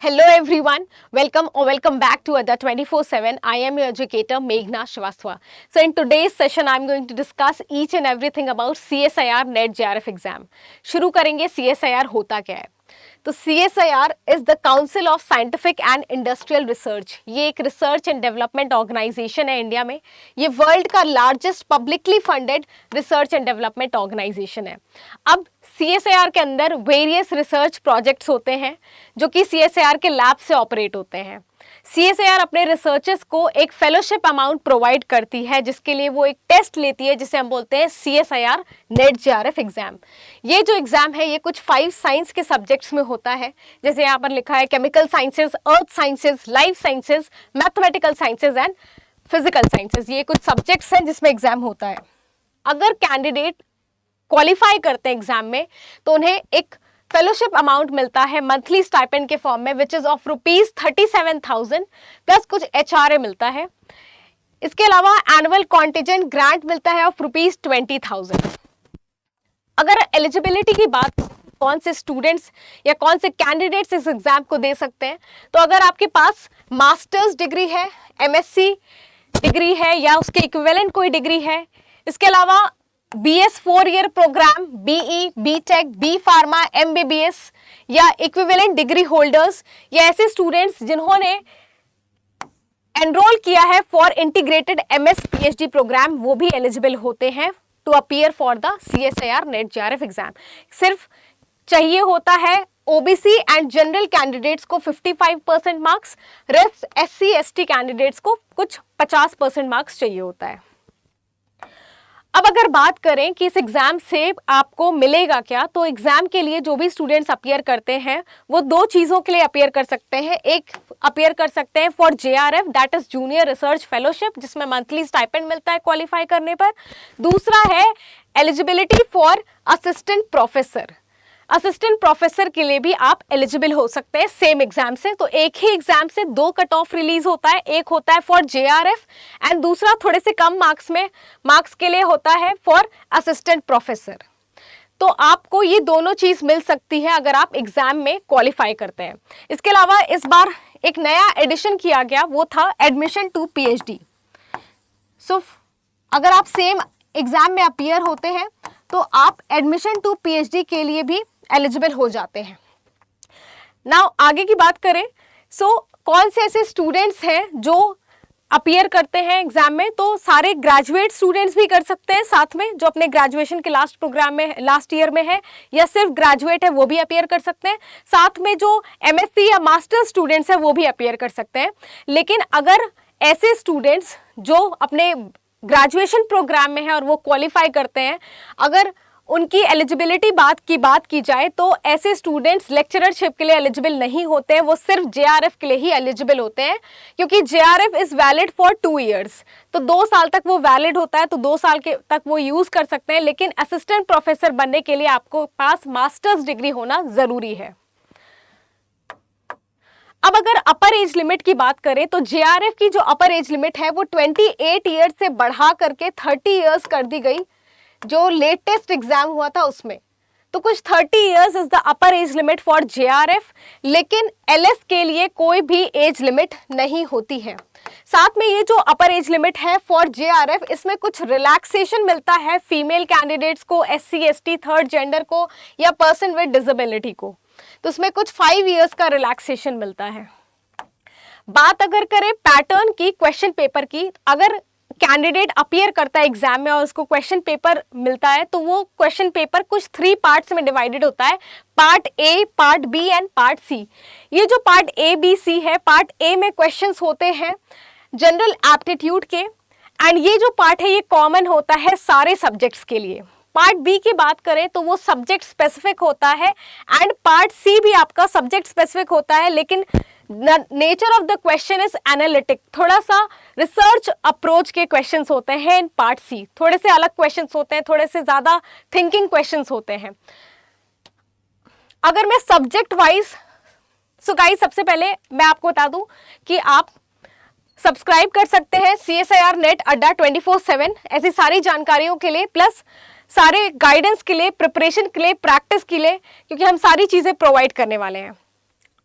Hello everyone, welcome back to Ada 24/7. I am your educator Meghna Shrivastava. So in today's session I am going to discuss each and everything about CSIR NET JRF exam. शुरू करेंगे CSIR होता क्या है. तो CSIR is the Council of Scientific and Industrial Research. ये एक research and development organisation है India में. ये वर्ल्ड का largest publicly funded research and development organisation है. अब CSIR के अंदर वेरियस रिसर्च प्रोजेक्ट्स होते हैं जो कि CSIR के लैब से ऑपरेट होते हैं. CSIR अपने रिसर्चर्स को एक फेलोशिप अमाउंट प्रोवाइड करती है जिसके लिए वो एक टेस्ट लेती है जिसे हम बोलते हैं CSIR नेट JRF एग्जाम. ये जो एग्जाम है ये कुछ 5 साइंस के सब्जेक्ट्स में होता है. जैसे यहाँ पर लिखा है chemical sciences, earth sciences, life sciences, mathematical sciences and physical sciences. ये कुछ सब्जेक्ट्स हैं जिसमें एग्जाम होता है. अगर कैंडिडेट क्वालिफाई करते हैं एग्जाम में तो उन्हें एक फेलोशिप अमाउंट मिलता है मंथली स्टाइपेंड के फॉर्म में विच इज ऑफ ₹37,000 प्लस कुछ HRA मिलता है. इसके अलावा एनुअल कॉन्टिजेंट ग्रांट मिलता है ऑफ ₹20,000. अगर एलिजिबिलिटी की बात कौन से स्टूडेंट्स या कौन से कैंडिडेट्स इस एग्जाम को दे सकते हैं, तो अगर आपके पास मास्टर्स डिग्री है, MSc डिग्री है या उसके इक्विवेलेंट कोई डिग्री है, इसके अलावा BS 4 year programme, BE, BTech, B Pharma, MBBS या इक्विवेलेंट डिग्री होल्डर्स या ऐसे स्टूडेंट्स जिन्होंने एनरोल किया है for integrated MS PhD programme, वो भी एलिजिबल होते हैं to appear for the CSIR NET JRF exam. सिर्फ चाहिए होता है OBC एंड जनरल कैंडिडेट्स को 55% marks, rest SC ST candidates को कुछ 50% मार्क्स चाहिए होता है. अब अगर बात करें कि इस एग्जाम से आपको मिलेगा क्या, तो एग्जाम के लिए जो भी स्टूडेंट्स अपीयर करते हैं वो 2 चीज़ों के लिए अपीयर कर सकते हैं. एक अपीयर कर सकते हैं for JRF that is junior research fellowship जिसमें मंथली स्टाइपेंड मिलता है क्वालिफाई करने पर. दूसरा है eligibility for assistant professor. Assistant professor के लिए भी आप एलिजिबल हो सकते हैं सेम एग्जाम से. तो एक ही एग्जाम से 2 कट ऑफ रिलीज होता है. एक होता है फॉर JRF एंड दूसरा थोड़े से कम मार्क्स के लिए होता है फॉर असिस्टेंट प्रोफेसर. तो आपको ये दोनों चीज मिल सकती है अगर आप एग्जाम में क्वालिफाई करते हैं. इसके अलावा इस बार एक नया एडिशन किया गया, वो था एडमिशन टू PhD. सो अगर आप सेम एग्जाम में अपीयर होते हैं तो आप एडमिशन टू PhD के लिए भी एलिजिबल हो जाते हैं. नाउ आगे की बात करें, कौन से ऐसे स्टूडेंट्स हैं जो अपीयर करते हैं एग्जाम में, तो सारे ग्रेजुएट स्टूडेंट्स भी कर सकते हैं साथ में, जो अपने ग्रेजुएशन के लास्ट ईयर में है या सिर्फ ग्रेजुएट है वो भी अपीयर कर सकते हैं. साथ में जो MSc या मास्टर स्टूडेंट्स है वो भी अपीयर कर सकते हैं. लेकिन अगर ऐसे स्टूडेंट्स जो अपने ग्रेजुएशन प्रोग्राम में है और वो क्वालिफाई करते हैं, अगर उनकी एलिजिबिलिटी बात की जाए तो ऐसे स्टूडेंट्स लेक्चररशिप के लिए एलिजिबल नहीं होते हैं. वो सिर्फ JRF के लिए ही एलिजिबल होते हैं क्योंकि JRF is valid for 2 years. तो 2 साल तक वो वैलिड होता है, तो 2 साल के तक वो यूज कर सकते हैं. लेकिन असिस्टेंट प्रोफेसर बनने के लिए आपको पास मास्टर्स डिग्री होना जरूरी है. अब अगर अपर एज लिमिट की बात करें तो JRF की जो अपर एज लिमिट है वो 28 ईयर्स से बढ़ा करके 30 ईयर्स कर दी गई. जो लेटेस्ट एग्जाम हुआ था उसमें तो कुछ 30 years is the upper age limit for JRF. लेकिन LS के लिए कोई भी एज लिमिट नहीं होती है. साथ में ये जो अपर एज लिमिट है फॉर JRF, इसमें कुछ रिलैक्सेशन मिलता है फीमेल कैंडिडेट्स को, SC ST थर्ड जेंडर को या पर्सन विद डिसेबिलिटी को. तो उसमें कुछ 5 इयर्स का रिलैक्सेशन मिलता है. बात अगर करें पैटर्न की, क्वेश्चन पेपर की, अगर कैंडिडेट अपीयर करता है एग्जाम में और उसको क्वेश्चन पेपर मिलता है तो वो क्वेश्चन पेपर कुछ 3 पार्ट्स में डिवाइडेड होता है. Part A, part B and part C. ये जो पार्ट A, B, C है, पार्ट A में क्वेश्चंस होते हैं जनरल एप्टीट्यूड के एंड ये जो पार्ट है ये कॉमन होता है सारे सब्जेक्ट्स के लिए. पार्ट B की बात करें तो वो सब्जेक्ट स्पेसिफिक होता है एंड पार्ट C भी आपका सब्जेक्ट स्पेसिफिक होता है. लेकिन nature of the question is analytic, थोड़ा सा रिसर्च अप्रोच के क्वेश्चंस होते हैं इन पार्ट C. थोड़े से अलग क्वेश्चंस होते हैं, थोड़े से ज्यादा थिंकिंग क्वेश्चंस होते हैं. अगर मैं सब्जेक्ट वाइज, सो गाइस सबसे पहले मैं आपको बता दूं कि आप सब्सक्राइब कर सकते हैं CSIR नेट अड्डा 24/7 ऐसी सारी जानकारियों के लिए, प्लस सारे गाइडेंस के लिए, प्रिपरेशन के लिए, प्रैक्टिस के लिए, क्योंकि हम सारी चीजें प्रोवाइड करने वाले हैं.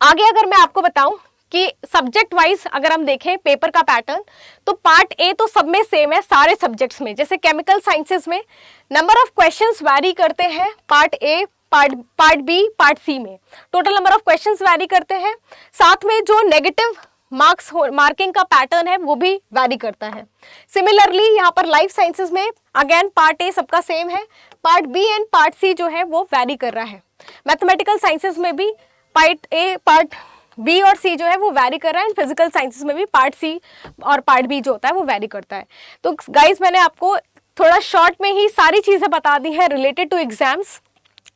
आगे अगर मैं आपको बताऊं कि सब्जेक्ट वाइज अगर हम देखें पेपर का पैटर्न, तो पार्ट ए तो सब में सेम है सारे सब्जेक्ट्स में। जैसे केमिकल साइंसेज में नंबर ऑफ क्वेश्चंस वैरी करते हैं, part A, part B, part C में total number of questions vary करते हैं। साथ में जो नेगेटिव मार्किंग का पैटर्न है वो भी वैरी करता है। सिमिलरली यहाँ पर लाइफ साइंसेज में अगेन पार्ट ए सबका सेम है, part B and part C जो है वो वैरी कर रहा है। मैथमेटिकल साइंसेज में भी पार्ट ए, पार्ट बी और सी जो है वो वैरी कर रहा है, एंड फिजिकल साइंसेज में भी पार्ट सी और पार्ट बी जो होता है वो वैरी करता है। तो गाइज मैंने आपको थोड़ा शॉर्ट में ही सारी चीज़ें बता दी हैं रिलेटेड टू एग्जाम्स।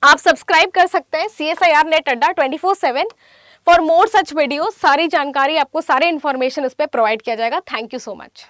आप सब्सक्राइब कर सकते हैं CSIR नेट अड्डा 24/7 फॉर मोर सच वीडियोस। सारी जानकारी आपको, सारे इन्फॉर्मेशन उस पर प्रोवाइड किया जाएगा। Thank you so much.